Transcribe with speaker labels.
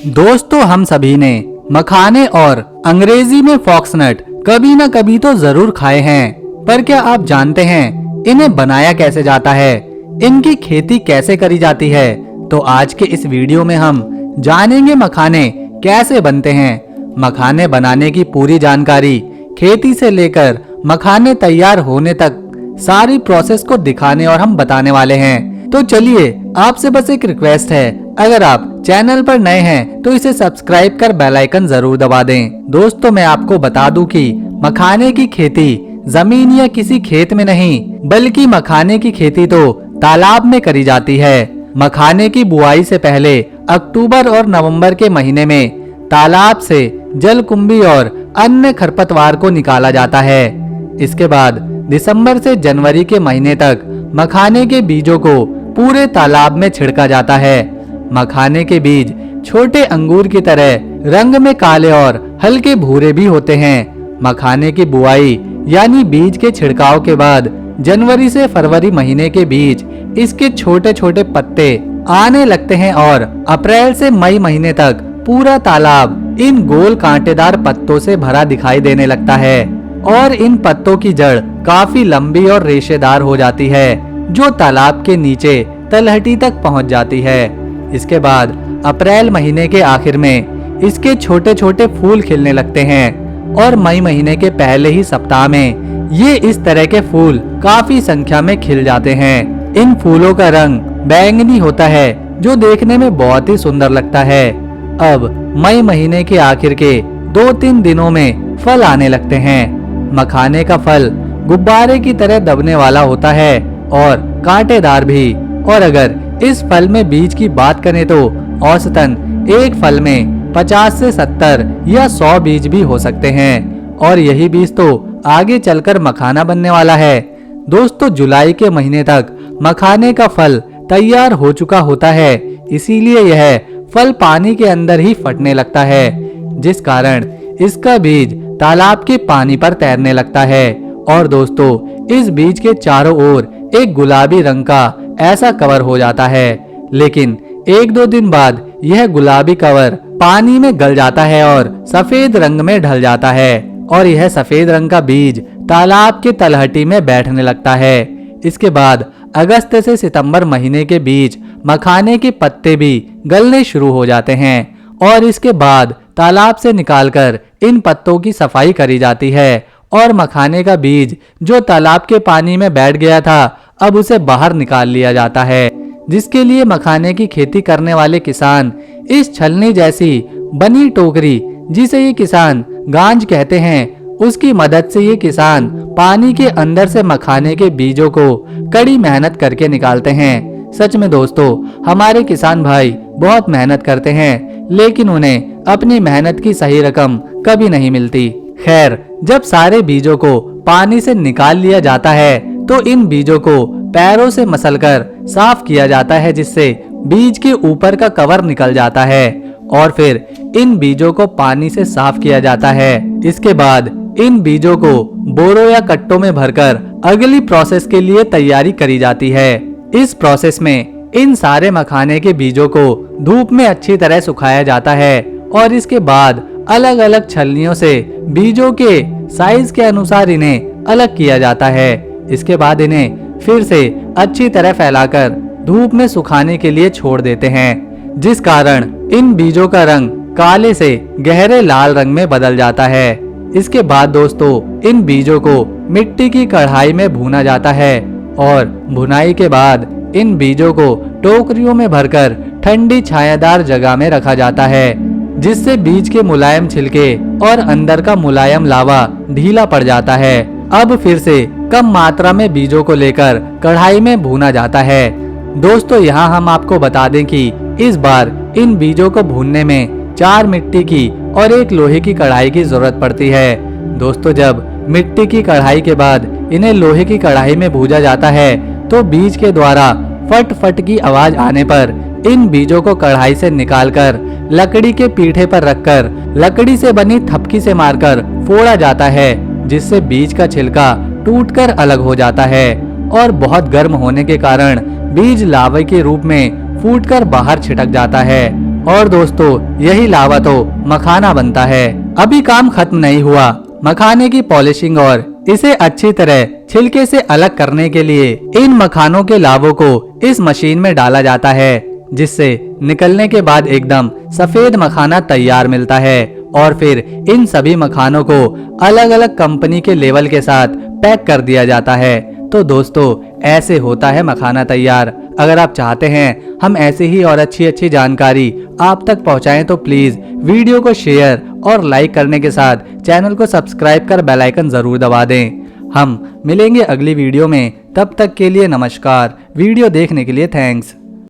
Speaker 1: दोस्तों, हम सभी ने मखाने और अंग्रेजी में फॉक्सनट कभी न कभी तो जरूर खाए हैं, पर क्या आप जानते हैं इन्हें बनाया कैसे जाता है, इनकी खेती कैसे करी जाती है। तो आज के इस वीडियो में हम जानेंगे मखाने कैसे बनते हैं। मखाने बनाने की पूरी जानकारी, खेती से लेकर मखाने तैयार होने तक सारी प्रोसेस को दिखाने और हम बताने वाले हैं। तो चलिए, आपसे बस एक रिक्वेस्ट है, अगर आप चैनल पर नए हैं तो इसे सब्सक्राइब कर बेल आइकन जरूर दबा दें। दोस्तों, मैं आपको बता दूं कि मखाने की खेती जमीन या किसी खेत में नहीं, बल्कि मखाने की खेती तो तालाब में करी जाती है। मखाने की बुआई से पहले अक्टूबर और नवंबर के महीने में तालाब से जलकुंभी और अन्य खरपतवार को निकाला जाता है। इसके बाद दिसंबर से जनवरी के महीने तक मखाने के बीजों को पूरे तालाब में छिड़का जाता है। मखाने के बीज छोटे अंगूर की तरह रंग में काले और हल्के भूरे भी होते हैं। मखाने की बुआई यानी बीज के छिड़काव के बाद जनवरी से फरवरी महीने के बीच इसके छोटे छोटे पत्ते आने लगते हैं और अप्रैल से मई महीने तक पूरा तालाब इन गोल कांटेदार पत्तों से भरा दिखाई देने लगता है और इन पत्तों की जड़ काफी लंबी और रेशेदार हो जाती है, जो तालाब के नीचे तलहटी तक पहुंच जाती है। इसके बाद अप्रैल महीने के आखिर में इसके छोटे छोटे फूल खिलने लगते हैं और मई महीने के पहले ही सप्ताह में ये इस तरह के फूल काफी संख्या में खिल जाते हैं। इन फूलों का रंग बैंगनी होता है, जो देखने में बहुत ही सुंदर लगता है। अब मई महीने के आखिर के 2-3 दिनों में फल आने लगते हैं। मखाने का फल गुब्बारे की तरह दबने वाला होता है और कांटेदार भी। और अगर इस फल में बीज की बात करें तो औसतन एक फल में 50 से 70 या 100 बीज भी हो सकते हैं और यही बीज तो आगे चलकर मखाना बनने वाला है। दोस्तों, जुलाई के महीने तक मखाने का फल तैयार हो चुका होता है, इसीलिए यह फल पानी के अंदर ही फटने लगता है, जिस कारण इसका बीज तालाब के पानी पर तैरने लगता है। और दोस्तों, इस बीज के चारों ओर एक गुलाबी रंग का ऐसा कवर हो जाता है, लेकिन 1-2 दिन बाद यह गुलाबी कवर पानी में गल जाता है और सफेद रंग में ढल जाता है और यह सफेद रंग का बीज तालाब के तलहटी में बैठने लगता है। इसके बाद अगस्त से सितंबर महीने के बीच मखाने के पत्ते भी गलने शुरू हो जाते हैं और इसके बाद तालाब से निकालकर इन पत्तों की सफाई करी जाती है और मखाने का बीज जो तालाब के पानी में बैठ गया था, अब उसे बाहर निकाल लिया जाता है, जिसके लिए मखाने की खेती करने वाले किसान इस छलनी जैसी बनी टोकरी, जिसे ये किसान गांज कहते हैं, उसकी मदद से ये किसान पानी के अंदर से मखाने के बीजों को कड़ी मेहनत करके निकालते हैं। सच में दोस्तों, हमारे किसान भाई बहुत मेहनत करते हैं, लेकिन उन्हें अपनी मेहनत की सही रकम कभी नहीं मिलती। खैर, जब सारे बीजों को पानी से निकाल लिया जाता है तो इन बीजों को पैरों से मसलकर साफ किया जाता है, जिससे बीज के ऊपर का कवर निकल जाता है और फिर इन बीजों को पानी से साफ किया जाता है। इसके बाद इन बीजों को बोरों या कट्टों में भरकर अगली प्रोसेस के लिए तैयारी करी जाती है। इस प्रोसेस में इन सारे मखाने के बीजों को धूप में अच्छी तरह सुखाया जाता है और इसके बाद अलग अलग छलनियों से बीजों के साइज के अनुसार इन्हें अलग किया जाता है। इसके बाद इन्हें फिर से अच्छी तरह फैलाकर धूप में सुखाने के लिए छोड़ देते हैं, जिस कारण इन बीजों का रंग काले से गहरे लाल रंग में बदल जाता है। इसके बाद दोस्तों, इन बीजों को मिट्टी की कढ़ाई में भूना जाता है और भुनाई के बाद इन बीजों को टोकरियों में भरकर ठंडी छायादार जगह में रखा जाता है, जिससे बीज के मुलायम छिलके और अंदर का मुलायम लावा ढीला पड़ जाता है। अब फिर से कम मात्रा में बीजों को लेकर कढ़ाई में भूना जाता है। दोस्तों, यहाँ हम आपको बता दें कि इस बार इन बीजों को भूनने में 4 मिट्टी की और 1 लोहे की कढ़ाई की जरूरत पड़ती है। दोस्तों, जब मिट्टी की कढ़ाई के बाद इन्हें लोहे की कढ़ाई में भूजा जाता है तो बीज के द्वारा फट फट की आवाज आने पर इन बीजों को कढ़ाई से निकालकर लकड़ी के पीठे पर रखकर लकड़ी से बनी थपकी से मारकर फोड़ा जाता है, जिससे बीज का छिलका टूटकर अलग हो जाता है और बहुत गर्म होने के कारण बीज लावा के रूप में फूटकर बाहर छिटक जाता है और दोस्तों यही लावा तो मखाना बनता है। अभी काम खत्म नहीं हुआ। मखाने की पॉलिशिंग और इसे अच्छी तरह छिलके से अलग करने के लिए इन मखानों के लावों को इस मशीन में डाला जाता है, जिससे निकलने के बाद एकदम सफेद मखाना तैयार मिलता है। और फिर इन सभी मखानों को अलग अलग कंपनी के लेवल के साथ पैक कर दिया जाता है। तो दोस्तों ऐसे होता है मखाना तैयार। अगर आप चाहते हैं हम ऐसी ही और अच्छी अच्छी जानकारी आप तक पहुंचाएं तो प्लीज वीडियो को शेयर और लाइक करने के साथ चैनल को सब्सक्राइब कर बेल आइकन जरूर दबा दें। हम मिलेंगे अगली वीडियो में, तब तक के लिए नमस्कार। वीडियो देखने के लिए थैंक्स।